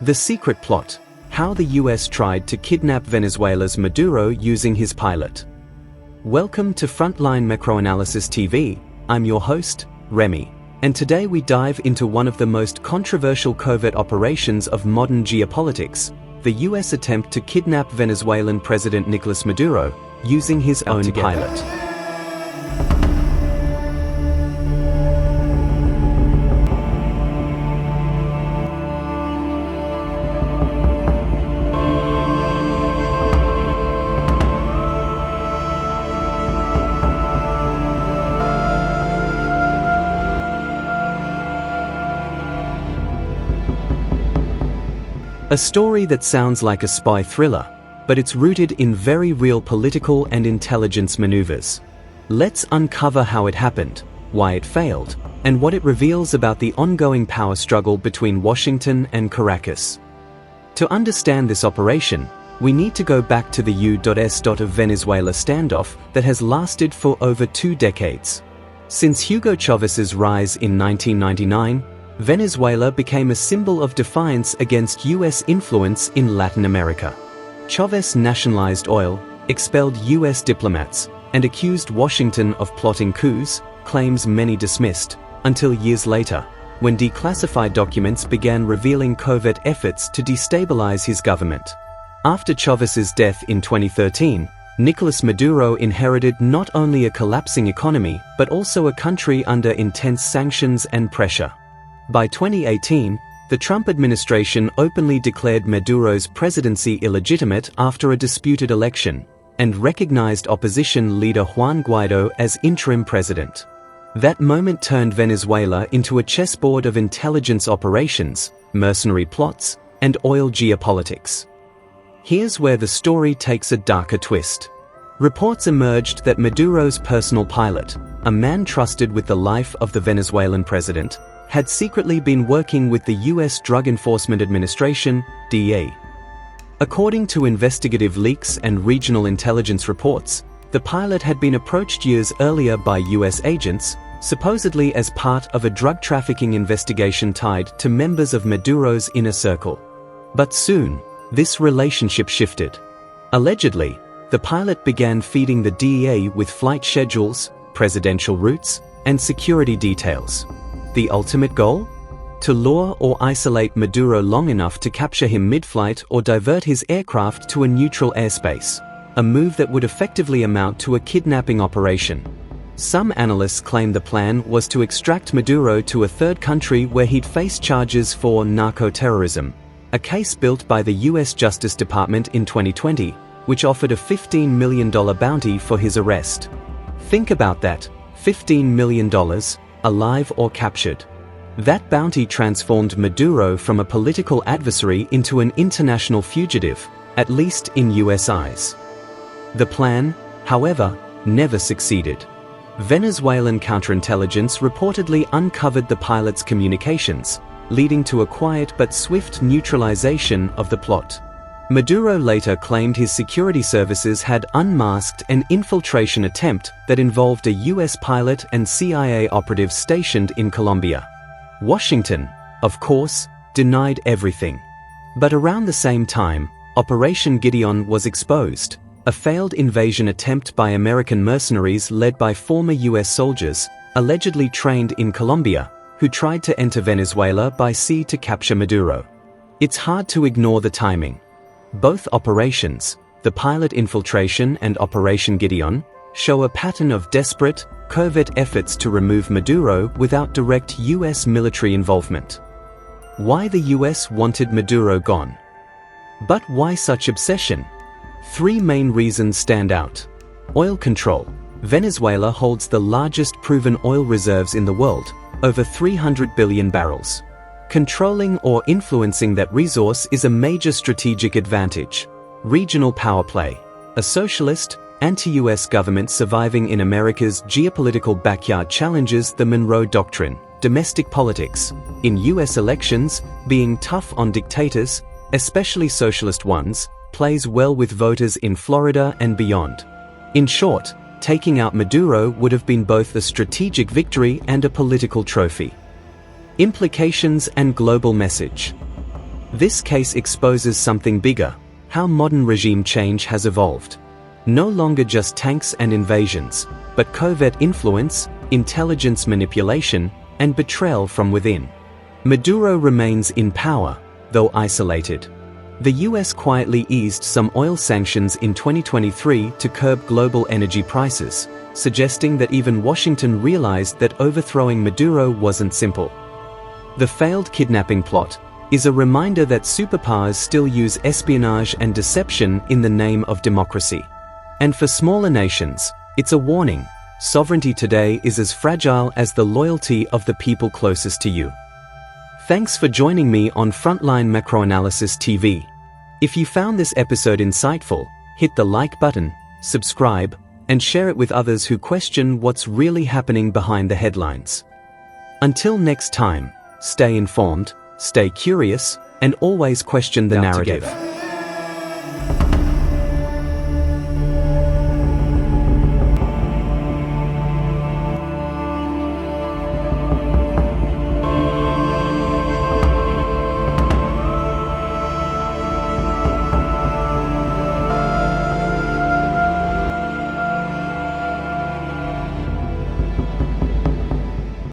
The secret plot: how the US tried to kidnap Venezuela's Maduro using his pilot. Welcome to Frontline Macroanalysis TV. I'm your host, Remmy, and today we dive into one of the most controversial covert operations of modern geopolitics: the US attempt to kidnap Venezuelan President Nicolás Maduro using his own pilot. A story that sounds like a spy thriller, but it's rooted in very real political and intelligence maneuvers. Let's uncover how it happened, why it failed, and what it reveals about the ongoing power struggle between Washington and Caracas. To understand this operation, we need to go back to the U.S. of Venezuela standoff that has lasted for over 2 decades. Since Hugo Chávez's rise in 1999, Venezuela became a symbol of defiance against US influence in Latin America. Chávez nationalized oil, expelled US diplomats, and accused Washington of plotting coups, claims many dismissed, until years later, when declassified documents began revealing covert efforts to destabilize his government. After Chávez's death in 2013, Nicolás Maduro inherited not only a collapsing economy but also a country under intense sanctions and pressure. By 2018, the Trump administration openly declared Maduro's presidency illegitimate after a disputed election, and recognized opposition leader Juan Guaidó as interim president. That moment turned Venezuela into a chessboard of intelligence operations, mercenary plots, and oil geopolitics. Here's where the story takes a darker twist. Reports emerged that Maduro's personal pilot, a man trusted with the life of the Venezuelan president, had secretly been working with the U.S. Drug Enforcement Administration, DEA. According to investigative leaks and regional intelligence reports, the pilot had been approached years earlier by U.S. agents, supposedly as part of a drug trafficking investigation tied to members of Maduro's inner circle. But soon, this relationship shifted. Allegedly, the pilot began feeding the DEA with flight schedules, presidential routes, and security details. The ultimate goal? To lure or isolate Maduro long enough to capture him mid-flight or divert his aircraft to a neutral airspace, a move that would effectively amount to a kidnapping operation. Some analysts claim the plan was to extract Maduro to a third country where he'd face charges for narco-terrorism, a case built by the U.S. Justice Department in 2020, which offered a $15 million bounty for his arrest. Think about that, $15 million. Alive or captured. That bounty transformed Maduro from a political adversary into an international fugitive, at least in US eyes. The plan, however, never succeeded. Venezuelan counterintelligence reportedly uncovered the pilot's communications, leading to a quiet but swift neutralization of the plot. Maduro later claimed his security services had unmasked an infiltration attempt that involved a US pilot and CIA operative stationed in Colombia. Washington, of course, denied everything. But around the same time, Operation Gideon was exposed, a failed invasion attempt by American mercenaries led by former US soldiers, allegedly trained in Colombia, who tried to enter Venezuela by sea to capture Maduro. It's hard to ignore the timing. Both operations, the pilot infiltration and Operation Gideon, show a pattern of desperate, covert efforts to remove Maduro without direct US military involvement. Why the US wanted Maduro gone? But why such obsession? 3 main reasons stand out. Oil control. Venezuela holds the largest proven oil reserves in the world, over 300 billion barrels. Controlling or influencing that resource is a major strategic advantage. Regional power play. A socialist, anti-US government surviving in America's geopolitical backyard challenges the Monroe Doctrine. Domestic politics. In US elections, being tough on dictators, especially socialist ones, plays well with voters in Florida and beyond. In short, taking out Maduro would have been both a strategic victory and a political trophy. Implications and global message. This case exposes something bigger: how modern regime change has evolved. No longer just tanks and invasions, but covert influence, intelligence manipulation, and betrayal from within. Maduro remains in power, though isolated. The US quietly eased some oil sanctions in 2023 to curb global energy prices, suggesting that even Washington realized that overthrowing Maduro wasn't simple. The failed kidnapping plot is a reminder that superpowers still use espionage and deception in the name of democracy. And for smaller nations, it's a warning: sovereignty today is as fragile as the loyalty of the people closest to you. Thanks for joining me on Frontline Macroanalysis TV. If you found this episode insightful, hit the like button, subscribe, and share it with others who question what's really happening behind the headlines. Until next time, stay informed, stay curious, and always question the narrative.